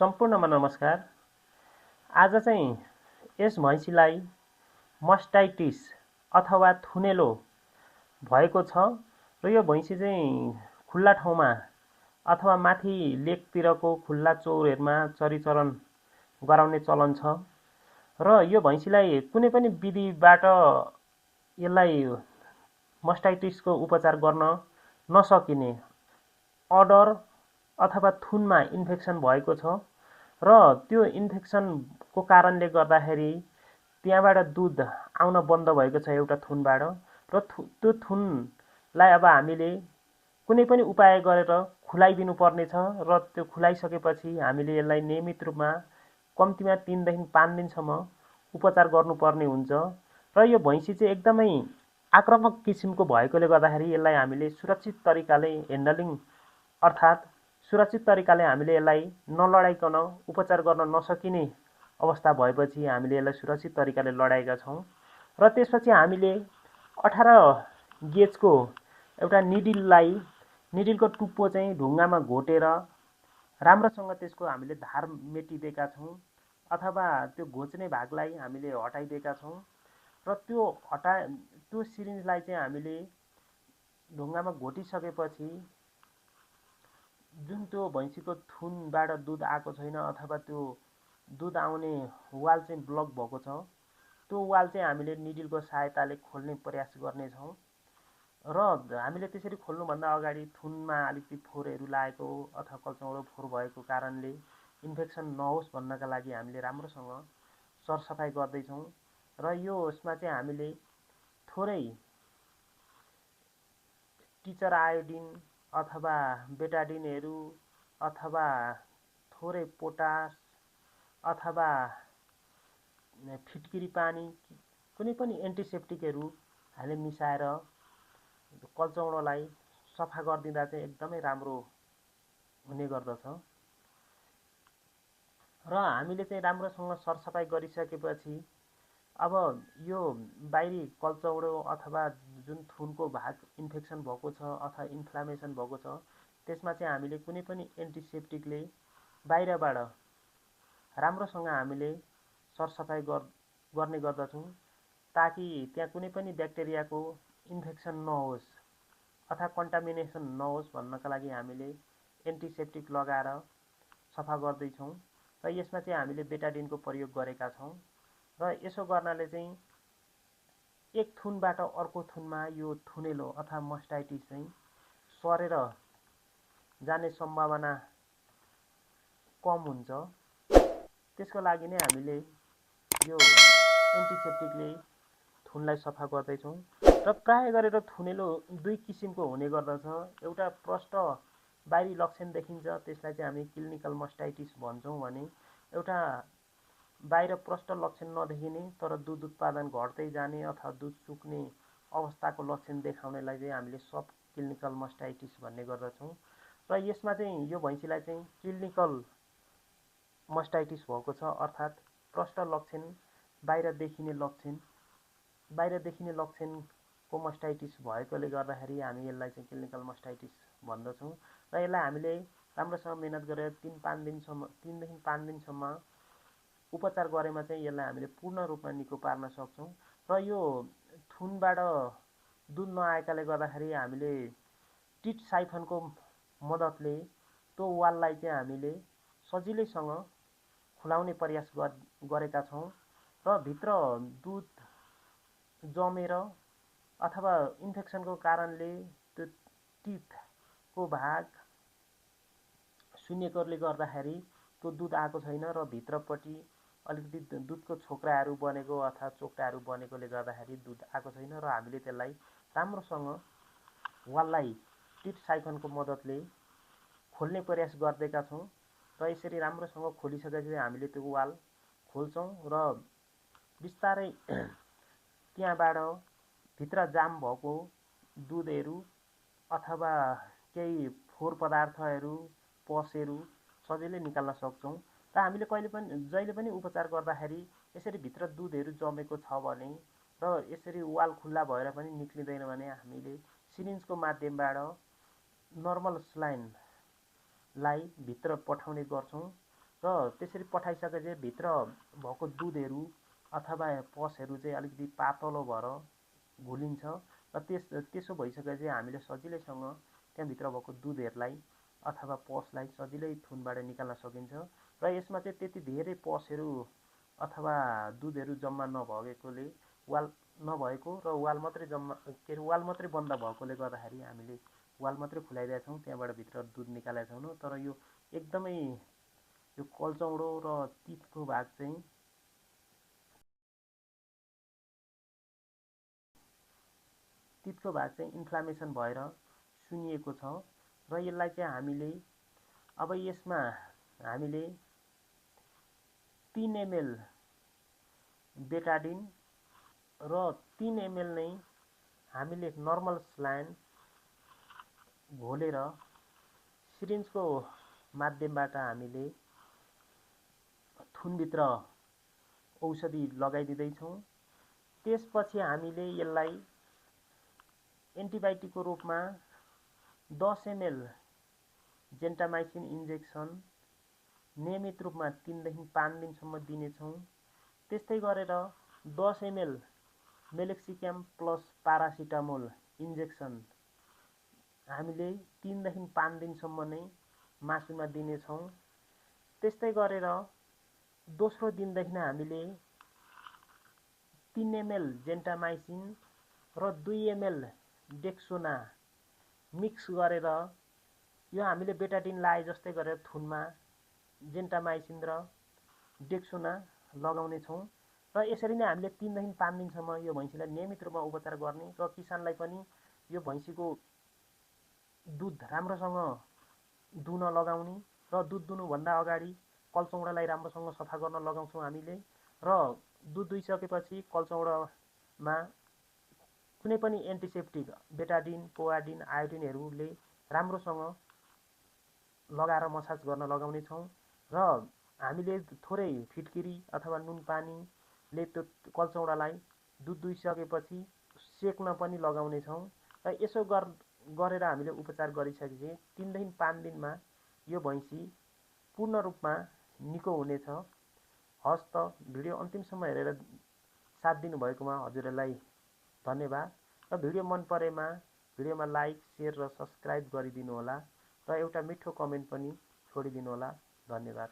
सम्पूर्णमा नमस्कार। आज चाहिँ यस भैँसीलाई मस्टाइटिस अथवा थुनेलो भएको छ र यो भैँसी चाहिँ खुल्ला ठाउँमा अथवा माथि लेकतिरको खुल्ला चौरहरूमा चरिचरण गराउने चलन छ र यो भैँसीलाई कुनै पनि विधिबाट यसलाई मस्टाइटिसको उपचार गर्न नसकिने अडर अथवा थुनमा इन्फेक्सन भएको छ र त्यो इन्फेक्सनको कारणले गर्दाखेरि त्यहाँबाट दुध आउन बन्द भएको छ एउटा थुनबाट र त्यो थुनलाई अब हामीले कुनै पनि उपाय गरेर खुलाइदिनु पर्नेछ र त्यो खुलाइसकेपछि हामीले यसलाई नियमित रूपमा कम्तीमा 3 देखि 5 दिनसम्म उपचार गर्नुपर्ने हुन्छ र यो भैँसी चाहिँ एकदमै आक्रामक किसिमको भएकोले गर्दाखेरि यसलाई हामीले सुरक्षित तरिकाले ह्यान्डलिङ अर्थात् सुरक्षित तरिकाले हामीले यसलाई नलडाइकन उपचार गर्न नसकिने अवस्था भएपछि हामीले यसलाई सुरक्षित तरिकाले लडाएका छौँ र त्यसपछि हामीले 18 गेजको एउटा निडिलको टुप्पो चाहिँ ढुङ्गामा घोटेर राम्रोसँग त्यसको हामीले धार मेटिदिएका छौँ अथवा त्यो घोच्ने भागलाई हामीले हटाइदिएका छौँ र त्यो सिरिन्जलाई चाहिँ हामीले ढुङ्गामा घोटिसकेपछि जुन त्यो भैँसीको थुनबाट दुध आएको छैन अथवा त्यो दुध आउने वाल चाहिँ ब्लक भएको छ त्यो वाल चाहिँ हामीले निडिलको सहायताले खोल्ने प्रयास गर्नेछौँ र हामीले त्यसरी खोल्नुभन्दा अगाडि थुनमा अलिकति फोहोरहरू लागेको अथवा कल्चौँडो फोहोर भएको कारणले इन्फेक्सन नहोस् भन्नका लागि हामीले राम्रोसँग सरसफाइ गर्दैछौँ र यसमा चाहिँ हामीले थोरै टिचर आयोडिन अथवा बेटाडिनहरू अथवा थोरै पोटास अथवा फिटकिरी पानी कुनै पनि एन्टिसेप्टिकहरू हामीले मिसाएर कल्चौँडोलाई सफा गरिदिँदा चाहिँ एकदमै राम्रो हुने गर्दछ र हामीले चाहिँ राम्रोसँग सरसफाइ गरिसकेपछि अब यो बाहिरी कल्चौँडो अथवा जुन थुनको भाग इन्फेक्सन भएको छ अथवा इन्फ्लामेसन भएको छ त्यसमा चाहिँ हामीले कुनै पनि एन्टिसेप्टिकले बाहिरबाट राम्रोसँग हामीले सरसफाइ गर्ने गर्दछौँ ताकि त्यहाँ कुनै पनि ब्याक्टेरियाको इन्फेक्सन नहोस् अथवा कन्टामिनेसन नहोस् भन्नका लागि हामीले एन्टिसेप्टिक लगाएर सफा गर्दैछौँ र यसमा चाहिँ हामीले बेटाडिनको प्रयोग गरेका छौँ र यसो गर्नाले चाहिँ एक थुनबाट अर्को थुनमा यो थुनेलो अथवा मस्टाइटिस चाहिँ सरेर जाने सम्भावना कम हुन्छ त्यसको लागि नै हामीले यो एन्टिसेप्टिकले थुनलाई सफा गर्दैछौँ र प्राय गरेर थुनेलो दुई किसिमको हुने गर्दछ एउटा प्रष्ट बाहिरी लक्षण देखिन्छ त्यसलाई चाहिँ हामी क्लिनिकल मस्टाइटिस भन्छौँ भने एउटा बाहिर प्रष्ट लक्षण नदेखिने तर दुध उत्पादन घट्दै जाने अथवा दुध सुक्ने अवस्थाको लक्षण देखाउनेलाई चाहिँ हामीले सब क्लिनिकल मस्टाइटिस भन्ने गर्दछौँ र यसमा चाहिँ यो भैँसीलाई चाहिँ क्लिनिकल मस्टाइटिस भएको छ अर्थात् प्रष्ट लक्षण बाहिर देखिने लक्षणको मस्टाइटिस भएकोले गर्दाखेरि हामी यसलाई चाहिँ क्लिनिकल मस्टाइटिस भन्दछौँ र यसलाई हामीले राम्रोसँग मेहनत गरेर 3 देखि 5 दिनसम्म उपचार गरेमा चाहिँ यसलाई हामीले पूर्ण रूपमा निको पार्न सक्छौँ र यो थुनबाट दुध नआएकाले गर्दाखेरि हामीले टिट साइफनको मद्दतले त्यो वाललाई चाहिँ हामीले सजिलैसँग खुलाउने प्रयास गरेका छौँ र भित्र दुध जमेर अथवा इन्फेक्सनको कारणले त्यो टिथको भाग सुन्निएकोले गर्दाखेरि त्यो दुध आएको छैन र भित्रपट्टि अलिकति दुधको छोक्राहरू बनेको अथवा चोक्टाहरू बनेकोले गर्दाखेरि दुध आएको छैन र हामीले त्यसलाई राम्रोसँग वाललाई टिट साइफनको मद्दतले खोल्ने प्रयास गर्दैका छौँ र यसरी राम्रोसँग खोलिसकेपछि हामीले त्यो वाल खोल्छौँ र बिस्तारै त्यहाँबाट भित्र जाम भएको दुधहरू अथवा केही फोहोर पदार्थहरू पसहरू सजिलै निकाल्न सक्छौँ र हामीले जहिले पनि उपचार गर्दाखेरि यसरी भित्र दुधहरू जमेको छ भने र यसरी वाल खुल्ला भएर पनि निक्लिँदैन भने हामीले सिरिन्जको माध्यमबाट नर्मल स्लाइनलाई भित्र पठाउने गर्छौँ र त्यसरी पठाइसकेपछि भित्र भएको दुधहरू अथवा पसहरू चाहिँ अलिकति पातलो भएर घुलिन्छ र त्यसो भइसकेपछि हामीले सजिलैसँग त्यहाँभित्र भएको दुधहरूलाई अथवा पसलाई सजिलै थुनबाट निकाल्न सकिन्छ र यसमा चाहिँ त्यति धेरै पसहरू अथवा दुधहरू जम्मा नभएकोले वाल नभएको र वाल मात्रै जम्मा के अरे वाल मात्रै बन्द भएकोले गर्दाखेरि हामीले वाल मात्रै खुलाइरहेका छौँ, त्यहाँबाट भित्र दुध निकालेका छैनौँ। तर यो एकदमै यो कल्चौडो र तितको भाग चाहिँ इन्फ्लामेसन भएर सुनिएको छ र यसलाई चाहिँ हामीले अब यसमा हामीले 3 ml बेटाडिन र 3 ml नै हामीले नर्मल स्लाइन घोलेर सिरिन्जको माध्यमबाट हामीले थुनभित्र औषधि लगाइदिँदैछौँ। त्यसपछि हामीले यसलाई एन्टिबायोटिकको रूपमा 10 ml जेन्टामाइसिन इन्जेक्सन नियमित रूपमा 3 देखि 5 दिनसम्म दिनेछौँ। त्यस्तै गरेर 10 ml मेलेक्सिक्याम प्लस पारासिटामोल इन्जेक्सन हामीले 3 देखि 5 दिनसम्म नै मासुमा दिनेछौँ। त्यस्तै गरेर दोस्रो दिनदेखि हामीले 3 ml जेन्टामाइसिन र 2 ml डेक्सोना मिक्स गरेर यो हामीले बेटाडिन लाए जस्तै गरेर थुनमा जेन्टामाइसिन र डेक्सोना लगाउने छौँ र यसरी नै हामीले 3 देखि 5 दिनसम्म यो भैँसीलाई नियमित रूपमा उपचार गर्ने र किसानलाई पनि यो भैँसीको दुध राम्रोसँग दुन लगाउने र दुध दुनुभन्दा अगाडि कल्चौडालाई राम्रोसँग सफा गर्न लगाउँछौँ हामीले र दुध दुइसकेपछि कल्चौडामा कुनै पनि एन्टिसेप्टिक बेटाडिन, पोआडिन, आयोडिनहरूले राम्रोसँग लगाएर मसाज गर्न लगाउने छौँ र हामीले थोरै फिटकिरी अथवा नुन पानीले त्यो कल्चौडालाई दुध दुइसकेपछि सेक्न पनि लगाउने छौँ र यसो गरेर हामीले उपचार गरिसकेपछि 3 देखि 5 दिनमा यो भैँसी पूर्ण रूपमा निको हुनेछ। हस् त, भिडियो अन्तिमसम्म हेरेर साथ दिनुभएकोमा हजुरहरूलाई धन्यवाद र भिडियो मन परेमा भिडियोमा लाइक, सेयर र सब्सक्राइब गरिदिनु होला र एउटा मिठो कमेन्ट पनि छोडिदिनु होला। धन्यवाद।